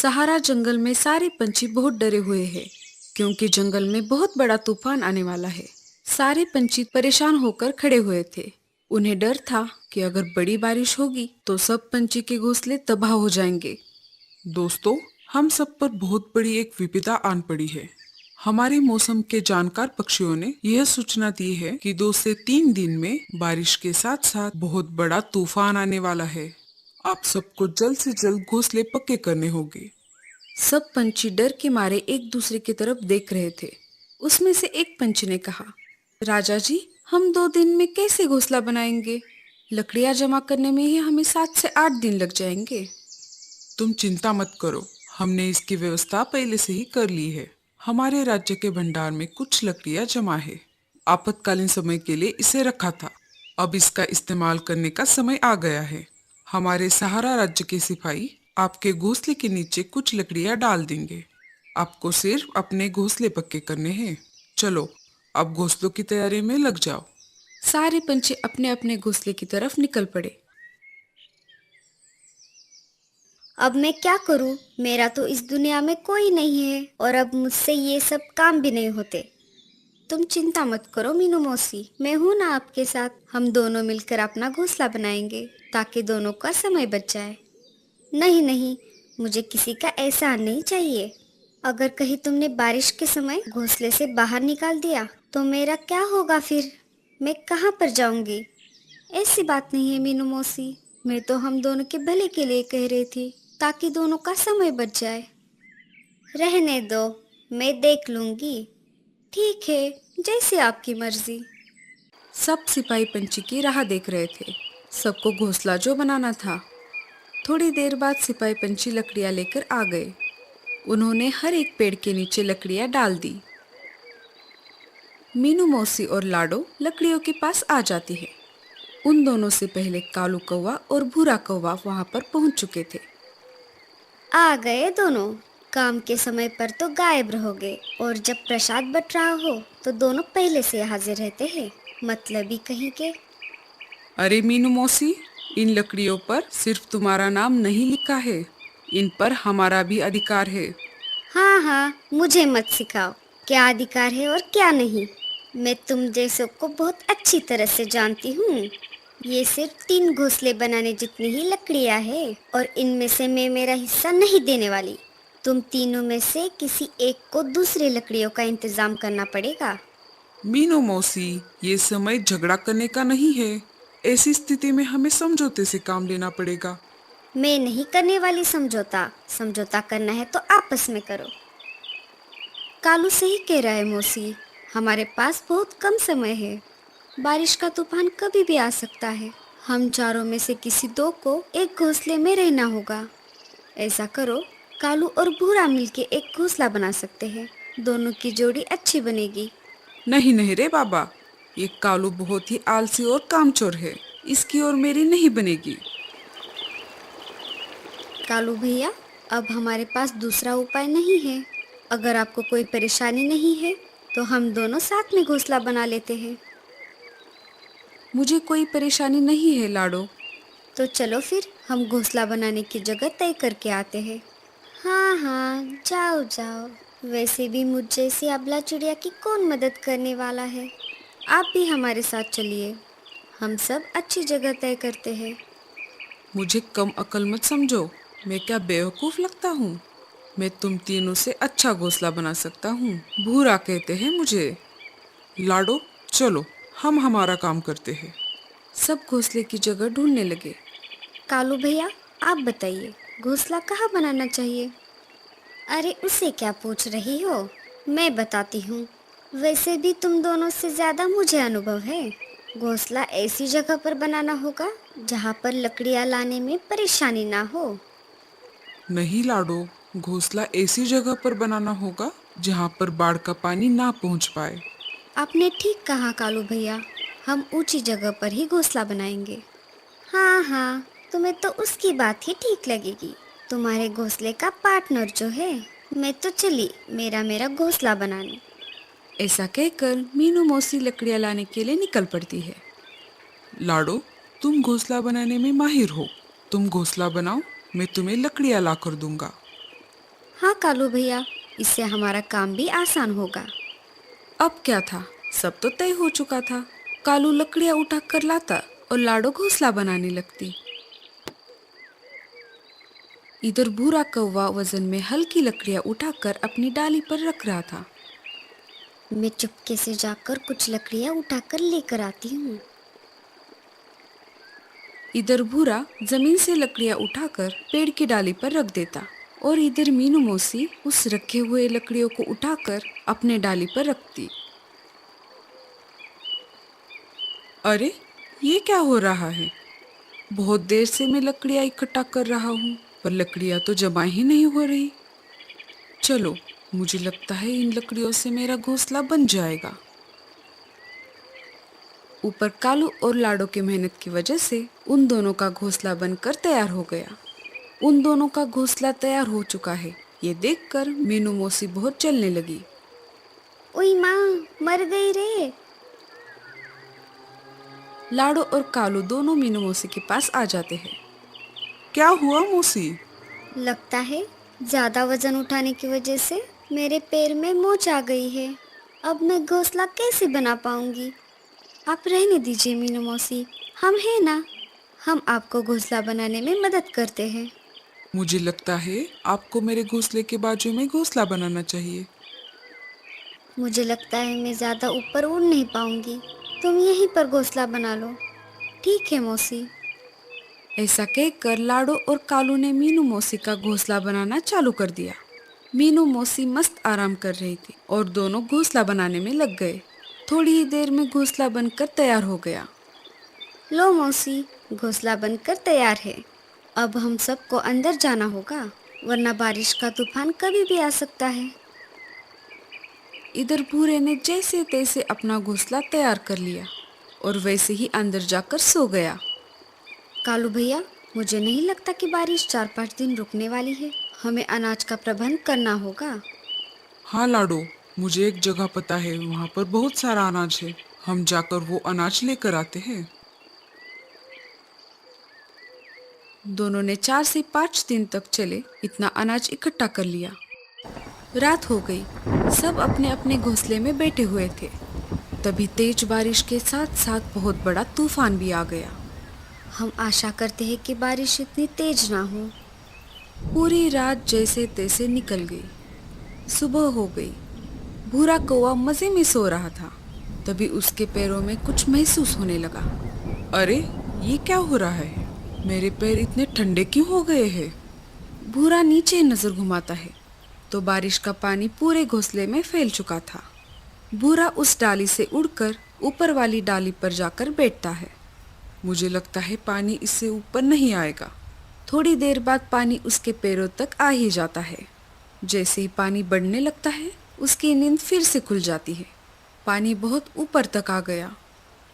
सहारा जंगल में सारे पंछी बहुत डरे हुए हैं क्योंकि जंगल में बहुत बड़ा तूफान आने वाला है। सारे पंछी परेशान होकर खड़े हुए थे। उन्हें डर था कि अगर बड़ी बारिश होगी तो सब पंछी के घोंसले तबाह हो जाएंगे। दोस्तों, हम सब पर बहुत बड़ी एक विपदा आन पड़ी है। हमारे मौसम के जानकार पक्षियों ने यह सूचना दी है कि 2 से 3 दिन में बारिश के साथ साथ बहुत बड़ा तूफान आने वाला है। आप सबको जल्द से जल्द घोंसले पक्के करने होंगे। सब पंछी डर के मारे एक दूसरे की तरफ देख रहे थे। उसमें से एक पंछी ने कहा, राजा जी, हम 2 दिन में कैसे घोंसला बनाएंगे? लकड़ियां जमा करने में ही हमें 7 से 8 दिन लग जाएंगे। तुम चिंता मत करो, हमने इसकी व्यवस्था पहले से ही कर ली है। हमारे राज्य के भंडार में कुछ लकड़ियां जमा है। आपातकालीन समय के लिए इसे रखा था। अब इसका इस्तेमाल करने का समय आ गया है। हमारे सहारा राज्य के सिपाही आपके घोंसले के नीचे कुछ लकड़ियां डाल देंगे। आपको सिर्फ अपने घोंसले पक्के करने हैं। चलो, अब घोंसलों की तैयारी में लग जाओ। सारे पंछी अपने अपने घोंसले की तरफ निकल पड़े। अब मैं क्या करूं? मेरा तो इस दुनिया में कोई नहीं है और अब मुझसे ये सब काम भी नहीं होते। तुम चिंता मत करो मीनू मौसी, मैं हूं ना आपके साथ। हम दोनों मिलकर अपना घोंसला बनाएंगे ताकि दोनों का समय बच जाए। नहीं नहीं, मुझे किसी का एहसान नहीं चाहिए। अगर कहीं तुमने बारिश के समय घोंसले से बाहर निकाल दिया तो मेरा क्या होगा फिर? मैं कहाँ पर जाऊंगी? ऐसी बात नहीं है मीनू मौसी, मैं तो हम दोनों के भले के लिए कह रही थी ताकि दोनों का समय बच जाए। रहने दो, मैं देख लूंगी। ठीक है, जैसी आपकी मर्जी। सब सिपाही पंछी की राह देख रहे थे। सबको घोंसला जो बनाना था। थोड़ी देर बाद सिपाही पंछी लकड़ियां लेकर आ गए। उन्होंने हर एक पेड़ के नीचे लकड़ियां डाल दी। मीनू मौसी और लाडो लकड़ियों के पास आ जाती है। उन दोनों से पहले कालू कौवा और भूरा कौवा वहां पर पहुंच चुके थे। आ गए दोनों। काम के समय पर तो गायब रहोगे और जब प्रसाद बट रहा हो तो दोनों पहले से हाजिर रहते हैं। मतलबी कहीं के। अरे मीनू मौसी, इन लकड़ियों पर सिर्फ तुम्हारा नाम नहीं लिखा है, इन पर हमारा भी अधिकार है। हाँ हाँ, मुझे मत सिखाओ क्या अधिकार है और क्या नहीं। मैं तुम जैसों को बहुत अच्छी तरह से जानती हूँ। ये सिर्फ 3 घोंसले बनाने जितनी ही लकड़ियाँ है और इनमें से मैं मेरा हिस्सा नहीं देने वाली। तुम तीनों में से किसी एक को दूसरी लकड़ियों का इंतजाम करना पड़ेगा। मीनू मौसी, ये समय झगड़ा करने का नहीं है। ऐसी स्थिति में हमें समझौते से काम लेना पड़ेगा। मैं नहीं करने वाली समझौता। समझौता करना है तो आपस में करो। कालू सही कह रहा है मौसी, हमारे पास बहुत कम समय है। बारिश का तूफान कभी भी आ सकता है। हम चारों में से किसी दो को एक घोंसले में रहना होगा। ऐसा करो, कालू और भूरा मिलके एक घोंसला बना सकते हैं। दोनों की जोड़ी अच्छी बनेगी। नहीं नहीं रे बाबा, ये कालू बहुत ही आलसी और कामचोर है। इसकी और मेरी नहीं बनेगी। कालू भैया, अब हमारे पास दूसरा उपाय नहीं है। अगर आपको कोई परेशानी नहीं है तो हम दोनों साथ में घोंसला बना लेते हैं। मुझे कोई परेशानी नहीं है लाडो। तो चलो फिर हम घोंसला बनाने की जगह तय करके आते हैं। हाँ हाँ, जाओ जाओ। वैसे भी मुझ जैसी अबला चिड़िया की कौन मदद करने वाला है। आप भी हमारे साथ चलिए, हम सब अच्छी जगह तय करते हैं। मुझे कम अकल मत समझो। मैं क्या बेवकूफ लगता हूँ? मैं तुम तीनों से अच्छा घोंसला बना सकता हूँ। भूरा कहते हैं मुझे। लाडो, चलो, हम हमारा काम करते हैं। सब घोंसले की जगह ढूंढने लगे। कालू भैया, आप बताइए, घोंसला कहाँ बनाना चाहिए? अरे उसे क्या पूछ रही हो, मैं बताती हूँ। वैसे भी तुम दोनों से ज़्यादा मुझे अनुभव है। घोंसला ऐसी जगह पर बनाना होगा जहाँ पर लकड़ियाँ लाने में परेशानी ना हो। नहीं लाडो, घोंसला ऐसी जगह पर बनाना होगा जहाँ पर बाढ़ का पानी ना पहुँच पाए। आपने ठीक कहा कालू भैया, हम ऊंची जगह पर ही घोंसला बनाएंगे। हाँ हाँ, तुम्हें तो उसकी बात ही ठीक लगेगी। तुम्हारे घोंसले का पार्टनर जो है, मैं तो चली मेरा मेरा घोंसला बनाने। ऐसा कहकर मीनू मौसी लकड़ियाँ लाने के लिए निकल पड़ती है। लाडो, तुम घोंसला बनाने में माहिर हो। तुम घोंसला बनाओ, मैं तुम्हें लकड़ियाँ ला कर दूंगा। हाँ कालू भैया, इससे हमारा काम भी आसान होगा। अब क्या था, सब तो तय हो चुका था। कालू लकड़ियां उठा कर लाता और लाडो घोंसला बनाने लगती। इधर भूरा कौवा वजन में हल्की लकड़ियां उठाकर अपनी डाली पर रख रहा था। मैं चुपके से जाकर कुछ लकड़ियां उठाकर लेकर आती हूँ। इधर भूरा जमीन से लकड़ियां उठाकर पेड़ की डाली पर रख देता और इधर मीनू मौसी उस रखे हुए लकड़ियों को उठाकर अपने डाली पर रखती। अरे, ये क्या हो रहा है? बहुत देर से मैं लकड़ियां इकट्ठा कर रहा हूँ, पर लकड़ियां तो जमा ही नहीं हो रही। चलो, मुझे लगता है इन लकड़ियों से मेरा घोंसला बन जाएगा। ऊपर कालू और लाडो की मेहनत की वजह से उन दोनों का घोंसला बनकर तैयार हो गया। उन दोनों का घोंसला तैयार हो चुका है, ये देखकर मीनू मौसी बहुत जलने लगी। ओई माँ, मर गई रे। लाडो और कालू दोनों मीनू मौसी के पास आ जाते हैं। क्या हुआ मौसी? लगता है ज्यादा वजन उठाने की वजह से मेरे पैर में मोच आ गई है। अब मैं घोंसला कैसे बना पाऊंगी? आप रहने दीजिए मीनू मौसी, हम हैं ना, हम आपको घोंसला बनाने में मदद करते हैं। मुझे लगता है आपको मेरे घोंसले के बाजू में घोंसला बनाना चाहिए। मुझे लगता है मैं ज्यादा ऊपर उड़ नहीं पाऊंगी, तुम यहीं पर घोंसला बना लो। ठीक है मौसी। ऐसा कहकर लाडो और कालू ने मीनू मौसी का घोंसला बनाना चालू कर दिया। मीनू मौसी मस्त आराम कर रही थी और दोनों घोंसला बनाने में लग गए। थोड़ी ही देर में घोंसला बनकर तैयार हो गया। लो मौसी, घोंसला बनकर तैयार है। अब हम सबको अंदर जाना होगा, वरना बारिश का तूफान कभी भी आ सकता है। इधर भूरे ने जैसे तैसे अपना घोंसला तैयार कर लिया और वैसे ही अंदर जाकर सो गया। कालू भैया, मुझे नहीं लगता कि बारिश 4-5 दिन रुकने वाली है। हमें अनाज का प्रबंध करना होगा। हाँ लाडो, मुझे एक जगह पता है, वहाँ पर बहुत सारा अनाज है। हम जाकर वो अनाज लेकर आते हैं। दोनों ने 4 से 5 दिन तक चले इतना अनाज इकट्ठा कर लिया। रात हो गई, सब अपने अपने घोंसले में बैठे हुए थे। तभी तेज बारिश के साथ साथ बहुत बड़ा तूफान भी आ गया। हम आशा करते हैं कि बारिश इतनी तेज ना हो। पूरी रात जैसे तैसे निकल गई। सुबह हो गई। भूरा कौवा मजे में सो रहा था। तभी उसके पैरों में कुछ महसूस होने लगा। अरे, ये क्या हो रहा है? मेरे पैर इतने ठंडे क्यों हो गए हैं? भूरा नीचे नजर घुमाता है तो बारिश का पानी पूरे घोंसले में फैल चुका था। भूरा उस डाली से उड़कर ऊपर वाली डाली पर जाकर बैठता है। मुझे लगता है पानी इससे ऊपर नहीं आएगा। थोड़ी देर बाद पानी उसके पैरों तक आ ही जाता है। जैसे ही पानी बढ़ने लगता है, उसकी नींद फिर से खुल जाती है। पानी बहुत ऊपर तक आ गया।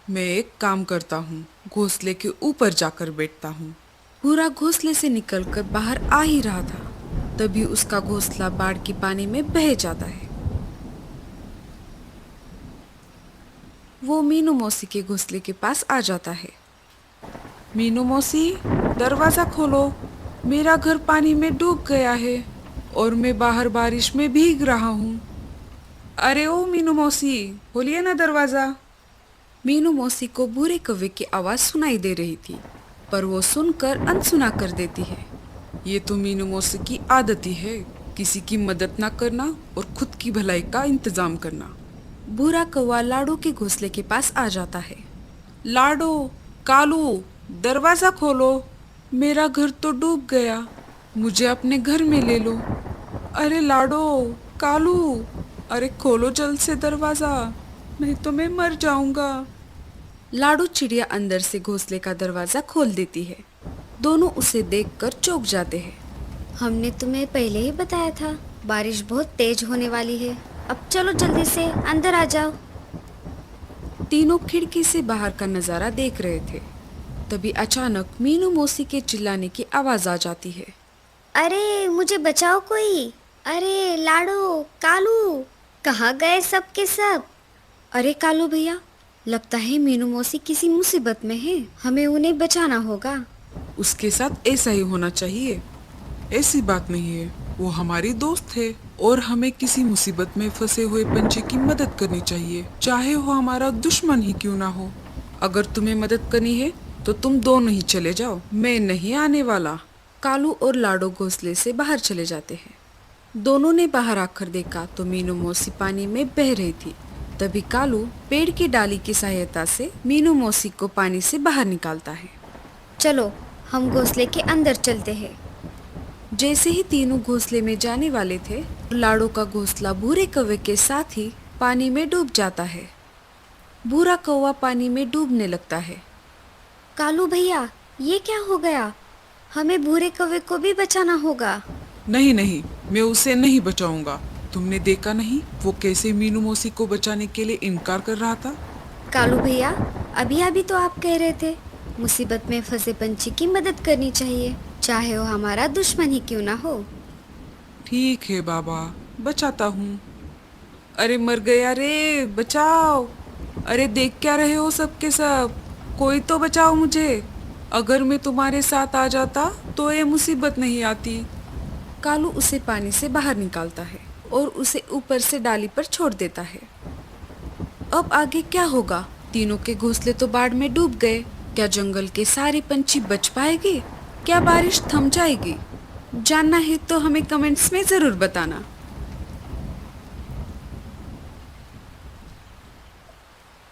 मैं एक काम करता हूँ, घोंसले के ऊपर जाकर बैठता हूँ। भूरा घोंसले से निकलकर बाहर आ ही रहा था, तभी उसका घोंसला बाढ़ की पानी में बह जाता है। वो मीनू मौसी के घोंसले के पास आ जाता है। मीनू मौसी, दरवाजा खोलो, मेरा घर पानी में डूब गया है और मैं बाहर बारिश में भीग रहा हूँ। अरे ओ मीनू मौसी, खोलिए ना दरवाजा। मीनू मौसी को भूरे कौवे की आवाज सुनाई दे रही थी, पर वो सुनकर अनसुना कर देती है। ये तो मीनू मौसी की आदत ही है, किसी की मदद ना करना और खुद की भलाई का इंतजाम करना। भूरा कौवा लाडो के घोंसले के पास आ जाता है। लाडो, कालू, दरवाजा खोलो, मेरा घर तो डूब गया, मुझे अपने घर में ले लो। अरे लाडो, कालू, अरे खोलो जल्द से दरवाजा, नहीं तो मैं मर जाऊंगा। लाडो चिड़िया अंदर से घोंसले का दरवाजा खोल देती है। दोनों उसे देखकर चौंक जाते हैं। हमने तुम्हें पहले ही बताया था, बारिश बहुत तेज होने वाली है। अब चलो जल्दी से अंदर आ जाओ। तीनों खिड़की से बाहर का नजारा देख रहे थे। तभी अचानक मीनू मौसी के चिल्लाने की आवाज आ जाती है। अरे मुझे बचाओ कोई! अरे लाडो, कालू, कहाँ गए सब के सब? अरे कालू भैया, लगता है मीनू मौसी किसी मुसीबत में है, हमें उन्हें बचाना होगा। उसके साथ ऐसा ही होना चाहिए, ऐसी बात नहीं है। वो हमारी दोस्त थे और हमें किसी मुसीबत में फंसे हुए पंछी की मदद करनी चाहिए, चाहे वो हमारा दुश्मन ही क्यों ना हो। अगर तुम्हें मदद करनी है तो तुम दोनों ही चले जाओ, मैं नहीं आने वाला। कालू और लाडो घोंसले से बाहर चले जाते हैं। दोनों ने बाहर आकर देखा तो मीनू मौसी पानी में बह रही थी। तभी कालू पेड़ की डाली की सहायता से मीनू मौसी को पानी से बाहर निकालता है। चलो हम घोंसले के अंदर चलते हैं। जैसे ही तीनों घोंसले में जाने वाले थे, लाडो का घोंसला भूरे कौवे के साथ ही पानी में डूब जाता है। भूरा कौवा पानी में डूबने लगता है। कालू भैया, ये क्या हो गया? हमें भूरे कौवे को भी बचाना होगा। नहीं नहीं, मैं उसे नहीं बचाऊंगा। तुमने देखा नहीं वो कैसे मीनू मौसी को बचाने के लिए इनकार कर रहा था। कालू भैया, अभी अभी तो आप कह रहे थे मुसीबत में फंसे पंछी की मदद करनी चाहिए, चाहे वो हमारा दुश्मन ही क्यों ना हो। ठीक है बाबा, बचाता हूँ। अरे मर गया रे, बचाओ। अरे देख क्या रहे हो सबके सब, कोई तो बचाओ मुझे। अगर मैं तुम्हारे साथ आ जाता तो ये मुसीबत नहीं आती। कालू उसे पानी से बाहर निकालता है और उसे ऊपर से डाली पर छोड़ देता है। अब आगे क्या होगा? तीनों के घोंसले तो बाढ़ में डूब गए। क्या जंगल के सारे पंछी बच पाएंगे? क्या बारिश थम जाएगी? जानना है तो हमें कमेंट्स में जरूर बताना।